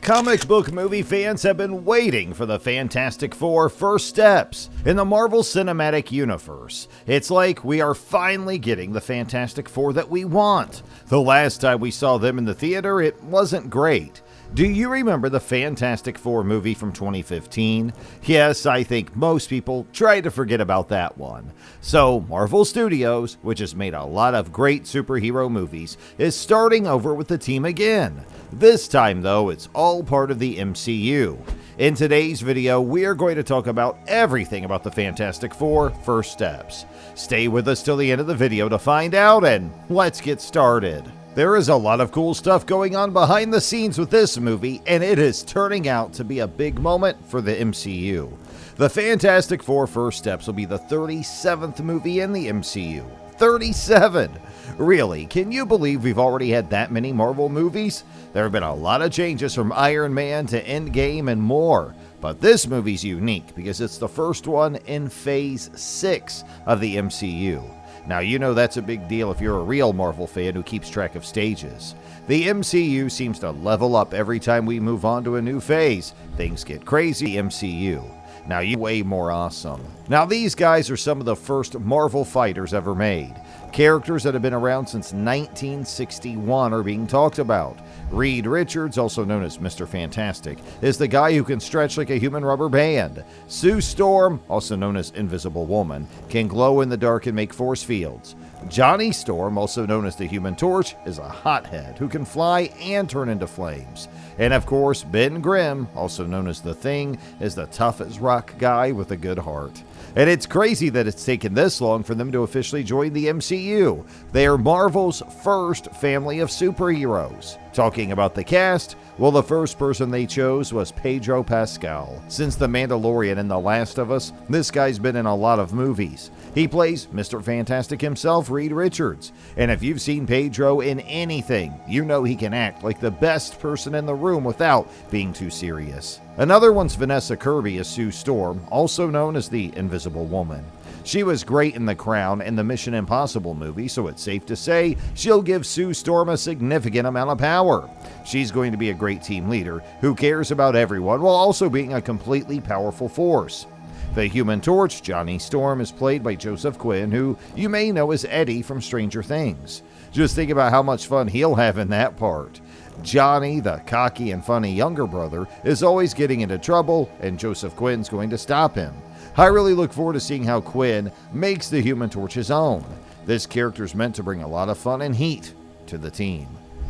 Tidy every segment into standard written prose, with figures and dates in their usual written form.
Comic book movie fans have been waiting for the Fantastic Four first steps in the Marvel Cinematic Universe. It's like we are finally getting the Fantastic Four that we want. The last time we saw them in the theater, it wasn't great. Do you remember the Fantastic Four movie from 2015? Yes, I think most people try to forget about that one. So, Marvel Studios, which has made a lot of great superhero movies, is starting over with the team again. This time, though, it's all part of the MCU. In today's video, we are going to talk about everything about the Fantastic Four first steps. Stay with us till the end of the video to find out, and let's get started. There is a lot of cool stuff going on behind the scenes with this movie, and it is turning out to be a big moment for the MCU. The Fantastic Four First Steps will be the 37th movie in the MCU. 37! Really, can you believe we've already had that many Marvel movies? There have been a lot of changes from Iron Man to Endgame and more. But this movie's unique because it's the first one in Phase 6 of the MCU. Now, you know that's a big deal if you're a real Marvel fan who keeps track of stages. The MCU seems to level up every time we move on to a new phase. Things get crazy, MCU. Now, you're way more awesome. Now, these guys are some of the first Marvel fighters ever made. Characters that have been around since 1961 are being talked about. Reed Richards, also known as Mr. Fantastic, is the guy who can stretch like a human rubber band. Sue Storm, also known as Invisible Woman, can glow in the dark and make force fields. Johnny Storm, also known as the Human Torch, is a hothead who can fly and turn into flames. And of course, Ben Grimm, also known as The Thing, is the tough-as-rock guy with a good heart. And it's crazy that it's taken this long for them to officially join the MCU. They are Marvel's first family of superheroes. Talking about the cast, well, the first person they chose was Pedro Pascal. Since The Mandalorian and The Last of Us, this guy's been in a lot of movies. He plays Mr. Fantastic himself, Reed Richards. And if you've seen Pedro in anything, you know he can act like the best person in the room without being too serious. Another one's Vanessa Kirby as Sue Storm, also known as the Invisible Woman. She was great in The Crown and the Mission Impossible movie, so it's safe to say she'll give Sue Storm a significant amount of power. She's going to be a great team leader who cares about everyone while also being a completely powerful force. The Human Torch, Johnny Storm, is played by Joseph Quinn, who you may know as Eddie from Stranger Things. Just think about how much fun he'll have in that part. Johnny, the cocky and funny younger brother, is always getting into trouble, and Joseph Quinn's going to stop him. I really look forward to seeing how Quinn makes the Human Torch his own. This character's meant to bring a lot of fun and heat to the team.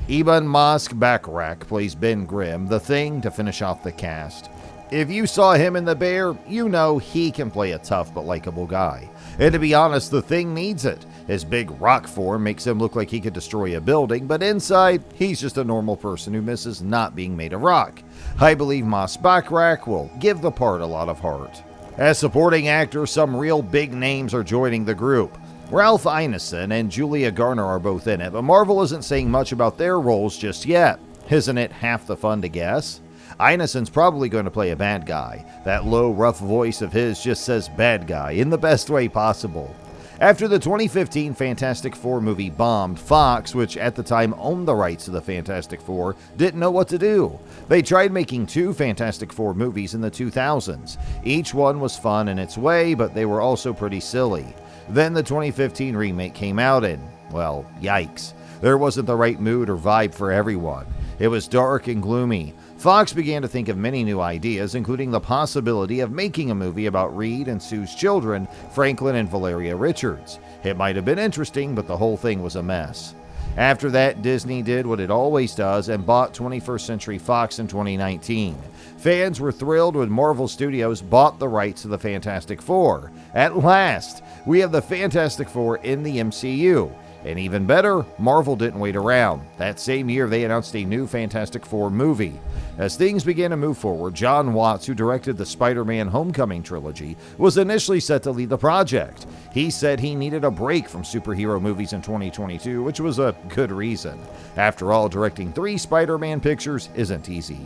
Ebon Mosk-Bachrach plays Ben Grimm, the Thing, to finish off the cast. If you saw him in The Bear, you know he can play a tough but likable guy. And to be honest, the Thing needs it. His big rock form makes him look like he could destroy a building, but inside, he's just a normal person who misses not being made of rock. I believe Mosk-Bachrach will give the part a lot of heart. As supporting actors, some real big names are joining the group. Ralph Ineson and Julia Garner are both in it, but Marvel isn't saying much about their roles just yet. Isn't it half the fun to guess? Ineson's probably going to play a bad guy. That low, rough voice of his just says bad guy in the best way possible. After the 2015 Fantastic Four movie bombed, Fox, which at the time owned the rights to the Fantastic Four, didn't know what to do. They tried making 2 Fantastic Four movies in the 2000s. Each one was fun in its way, but they were also pretty silly. Then the 2015 remake came out and, well, yikes. There wasn't the right mood or vibe for everyone. It was dark and gloomy. Fox began to think of many new ideas, including the possibility of making a movie about Reed and Sue's children, Franklin and Valeria Richards. It might have been interesting, but the whole thing was a mess. After that, Disney did what it always does and bought 21st Century Fox in 2019. Fans were thrilled when Marvel Studios bought the rights to the Fantastic Four. At last, we have the Fantastic Four in the MCU. And even better, Marvel didn't wait around. That same year, they announced a new Fantastic Four movie. As things began to move forward, John Watts, who directed the Spider-Man Homecoming trilogy, was initially set to lead the project. He said he needed a break from superhero movies in 2022, which was a good reason. After all, directing 3 Spider-Man pictures isn't easy.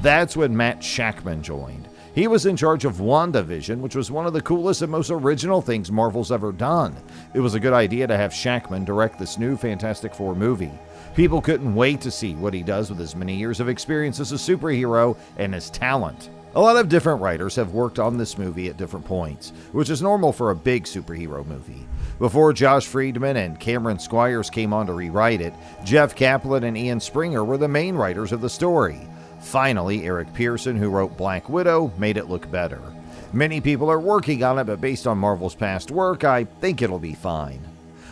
That's when Matt Shakman joined. He was in charge of WandaVision, which was one of the coolest and most original things Marvel's ever done. It was a good idea to have Shackman direct this new Fantastic Four movie. People couldn't wait to see what he does with his many years of experience as a superhero and his talent. A lot of different writers have worked on this movie at different points, which is normal for a big superhero movie. Before Josh Friedman and Cameron Squires came on to rewrite it, Jeff Kaplan and Ian Springer were the main writers of the story. Finally, Eric Pearson, who wrote Black Widow, made it look better. Many people are working on it, but based on Marvel's past work, I think it'll be fine.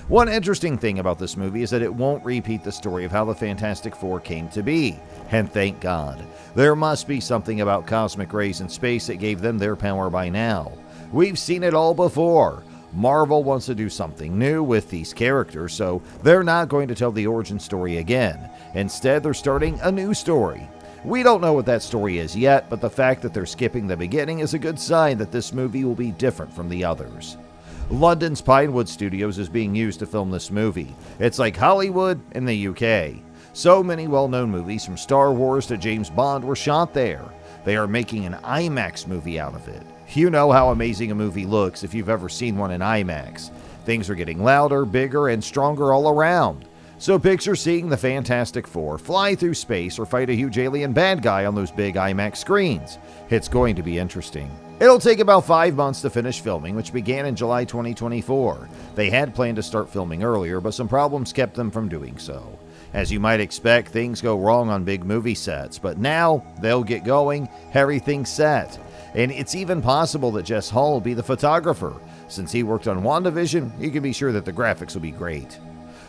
One interesting thing about this movie is that it won't repeat the story of how the Fantastic Four came to be, and thank God. There must be something about cosmic rays in space that gave them their power by now. We've seen it all before. Marvel wants to do something new with these characters, so they're not going to tell the origin story again. Instead, they're starting a new story. We don't know what that story is yet, but the fact that they're skipping the beginning is a good sign that this movie will be different from the others. London's Pinewood Studios is being used to film this movie. It's like Hollywood in the UK. So many well-known movies from Star Wars to James Bond were shot there. They are making an IMAX movie out of it. You know how amazing a movie looks if you've ever seen one in IMAX. Things are getting louder, bigger, and stronger all around. So picture seeing the Fantastic Four fly through space or fight a huge alien bad guy on those big IMAX screens. It's going to be interesting. It'll take about 5 months to finish filming, which began in July 2024. They had planned to start filming earlier, but some problems kept them from doing so. As you might expect, things go wrong on big movie sets, but now they'll get going, everything's set. And it's even possible that Jess Hall will be the photographer. Since he worked on WandaVision, you can be sure that the graphics will be great.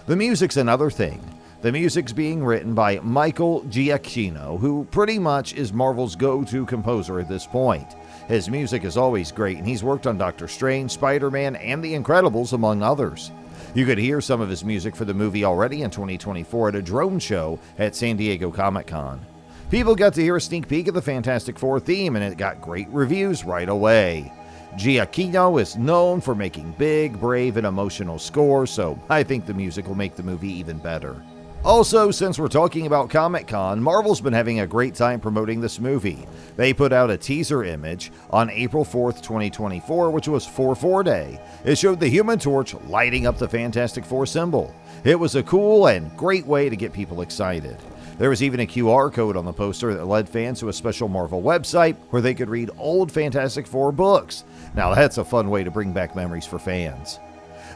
The music's another thing. The music's being written by Michael Giacchino, who pretty much is Marvel's go-to composer at this point. His music is always great, and he's worked on Doctor Strange, Spider-Man, and The Incredibles, among others. You could hear some of his music for the movie already in 2024 at a drone show at San Diego Comic-Con. People got to hear a sneak peek of the Fantastic Four theme, and it got great reviews right away. Giacchino is known for making big, brave, and emotional scores, so I think the music will make the movie even better. Also, since we're talking about Comic-Con, Marvel's been having a great time promoting this movie. They put out a teaser image on April 4th, 2024, which was 4/4 Day. It showed the Human Torch lighting up the Fantastic Four symbol. It was a cool and great way to get people excited. There was even a QR code on the poster that led fans to a special Marvel website where they could read old Fantastic Four books. Now that's a fun way to bring back memories for fans.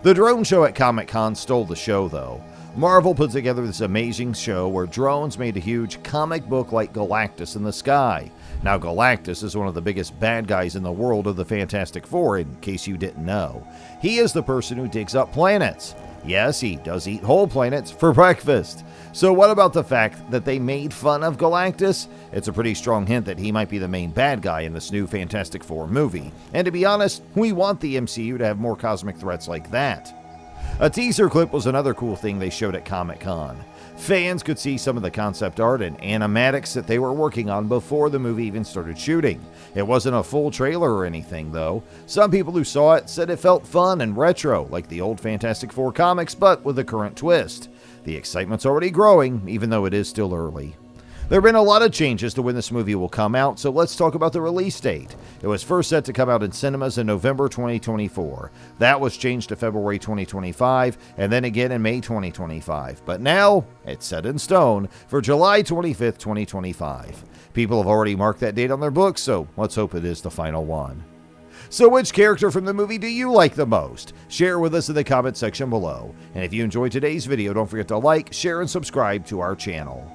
The drone show at Comic-Con stole the show, though. Marvel put together this amazing show where drones made a huge comic book-like Galactus in the sky. Now, Galactus is one of the biggest bad guys in the world of the Fantastic Four, in case you didn't know. He is the person who digs up planets. Yes, he does eat whole planets for breakfast. So what about the fact that they made fun of Galactus? It's a pretty strong hint that he might be the main bad guy in this new Fantastic Four movie. And to be honest, we want the MCU to have more cosmic threats like that. A teaser clip was another cool thing they showed at Comic-Con. Fans could see some of the concept art and animatics that they were working on before the movie even started shooting. It wasn't a full trailer or anything, though. Some people who saw it said it felt fun and retro, like the old Fantastic Four comics, but with a current twist. The excitement's already growing, even though it is still early. There have been a lot of changes to when this movie will come out, so let's talk about the release date. It was first set to come out in cinemas in November 2024. That was changed to February 2025, and then again in May 2025. But now, it's set in stone for July 25th, 2025. People have already marked that date on their books, so let's hope it is the final one. So which character from the movie do you like the most? Share with us in the comment section below. And if you enjoyed today's video, don't forget to like, share, and subscribe to our channel.